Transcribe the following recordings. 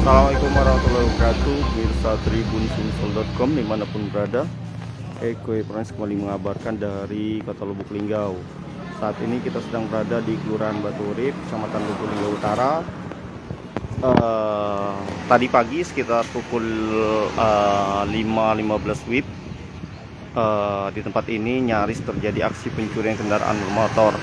Assalamualaikum warahmatullahi wabarakatuh. Pemirsa tribunsulsel.com dimanapun berada, Eko Pernah kembali mengabarkan dari Kota Lubuk Linggau. Saat ini kita sedang berada di Kelurahan Batu Urip, Kecamatan Lubuk Linggau Utara. Tadi pagi sekitar pukul 5.15 WIB, di tempat ini nyaris terjadi aksi pencurian kendaraan bermotor.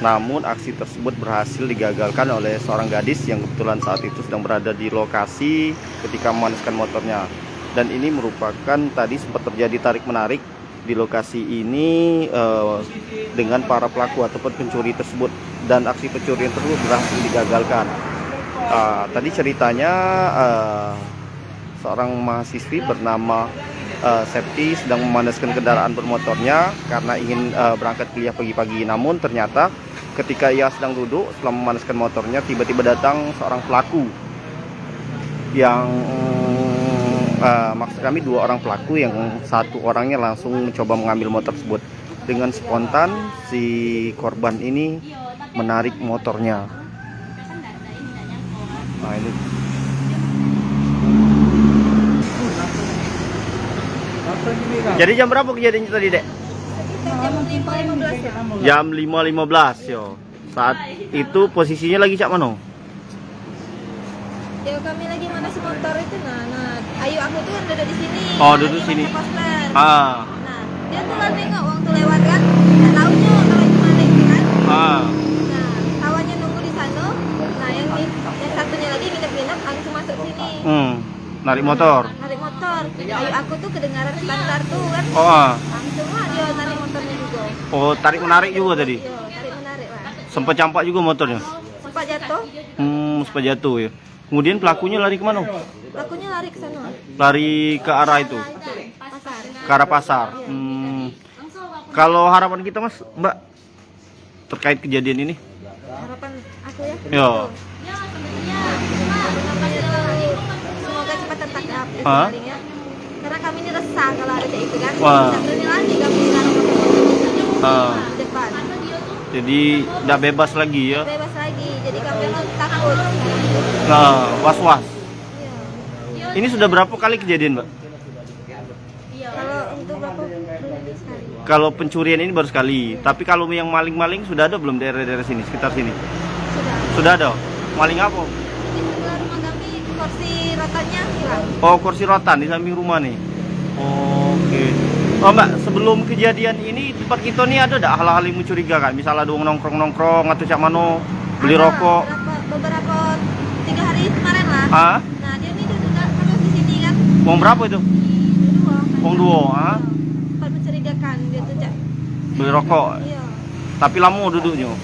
Namun aksi tersebut berhasil digagalkan oleh seorang gadis yang kebetulan saat itu sedang berada di lokasi ketika memanaskan motornya. Dan ini merupakan tadi sempat terjadi tarik-menarik di lokasi ini dengan para pelaku ataupun pencuri tersebut. Dan aksi pencurian tersebut berhasil digagalkan. Tadi ceritanya seorang mahasiswi bernama Septi sedang memanaskan kendaraan bermotornya karena ingin berangkat kuliah pagi-pagi. Namun ternyata ketika ia sedang duduk setelah memanaskan motornya, tiba-tiba datang seorang pelaku yang maksud kami dua orang pelaku, yang satu orangnya langsung mencoba mengambil motor tersebut. Dengan spontan si korban ini menarik motornya. Nah ini jadi jam berapa kejadiannya tadi, Dek? Jam 5.15 ya. Jam 5.15 yo. Saat itu posisinya lagi cak mano? Ya kami lagi manasi motor itu nah ayu aku tuh kan duduk di sini. Oh, duduk sini. Nah, dia tuh kan nengok uang tuh lewat kan. Enggak taunya kalau itu mana itu kan. Nah, kawannya nunggu di sana. Nah, yang satunya lagi nginep-nginep langsung masuk sini. Narik motor. Narik motor. Ayu aku tuh kedengaran standar tuh kan. Langsung lah dia narik motornya juga. Oh, tarik menarik juga tadi. Iya, tarik menarik lah. Sempat campak juga motornya. Sempat jatuh. Sempat jatuh ya. Kemudian pelakunya lari kemana? Pelakunya lari ke sana. Lari ke arah itu, Pasar. ke arah pasar. Kalau harapan kita, Mas, Mbak, terkait kejadian ini? Harapan aku ya. Yo. Semoga cepat tertangkap Hah? ya. Karena kami ini resah kalau ada kayak itu kan. Wah. Tidak berani lagi kami sekarang di depan. Jadi udah bebas lagi ya? Bebas lagi. Jadi kami memang takut. Nah, was-was. Iya. Ini sudah berapa kali kejadian, Mbak? Kalau untuk berapa bulan sekali? Kalau pencurian ini baru sekali. Tapi kalau yang maling-maling sudah ada belum daerah-daerah sini, sekitar sini? Sudah. Sudah ada. Maling apa? Di sebelah rumah kami kursi rotanya hilang. Oh, kursi rotan di samping rumah nih. Oke. Oh, Mbak, sebelum kejadian ini tempat kita nih ada enggak hal-hal yang mencurigakan? Misalnya ada nongkrong-nongkrong atau cak mano beli Ada rokok? Beberapa 3 hari kemarin lah. Ah? Nah, dia nih duduk terus di sini kan. Uang berapa itu? Dua. Uang dua, ah? Sempat mencurigakan dia tuh Cak. Beli rokok. Iya. Tapi lama duduknya.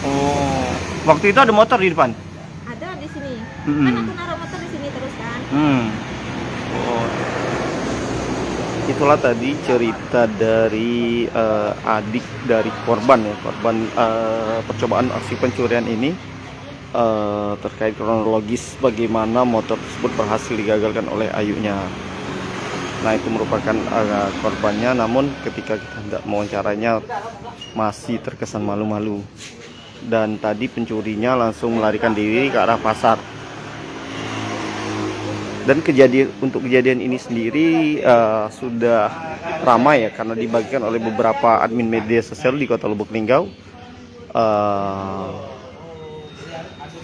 Oh. Waktu itu ada motor di depan? Ada di sini. Mm-mm. Kan aku naruh motor di sini terus kan. Oh. Itulah tadi cerita dari adik dari korban ya, korban percobaan aksi pencurian ini, terkait kronologis bagaimana motor tersebut berhasil digagalkan oleh ayunya. Nah, itu merupakan korbannya, namun ketika kita hendak mewawancaranya masih terkesan malu-malu. Dan tadi pencurinya langsung melarikan diri ke arah pasar. Dan untuk kejadian ini sendiri sudah ramai ya, karena dibagikan oleh beberapa admin media sosial di Kota Lubuk Linggau,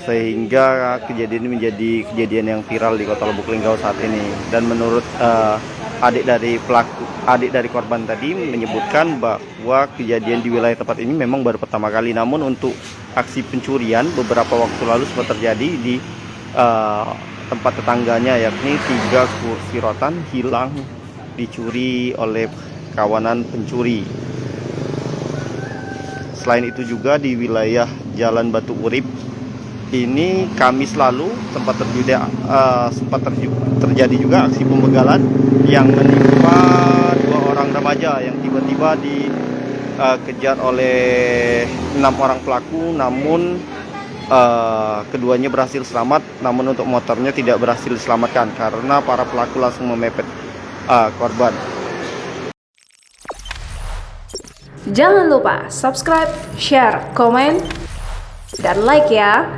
sehingga kejadian ini menjadi kejadian yang viral di Kota Lubuk Linggau saat ini. Dan menurut adik dari korban tadi menyebutkan bahwa kejadian di wilayah tempat ini memang baru pertama kali. Namun untuk aksi pencurian beberapa waktu lalu sempat terjadi di tempat tetangganya, yakni 3 kursi rotan hilang dicuri oleh kawanan pencuri. Selain itu juga di wilayah Jalan Batu Urip ini Kamis lalu sempat terjadi juga aksi pembegalan yang menimpa 2 orang remaja yang tiba-tiba dikejar oleh 6 orang pelaku. Namun keduanya berhasil selamat, namun untuk motornya tidak berhasil diselamatkan karena para pelaku langsung memepet korban. Jangan lupa subscribe, share, komen, dan like ya.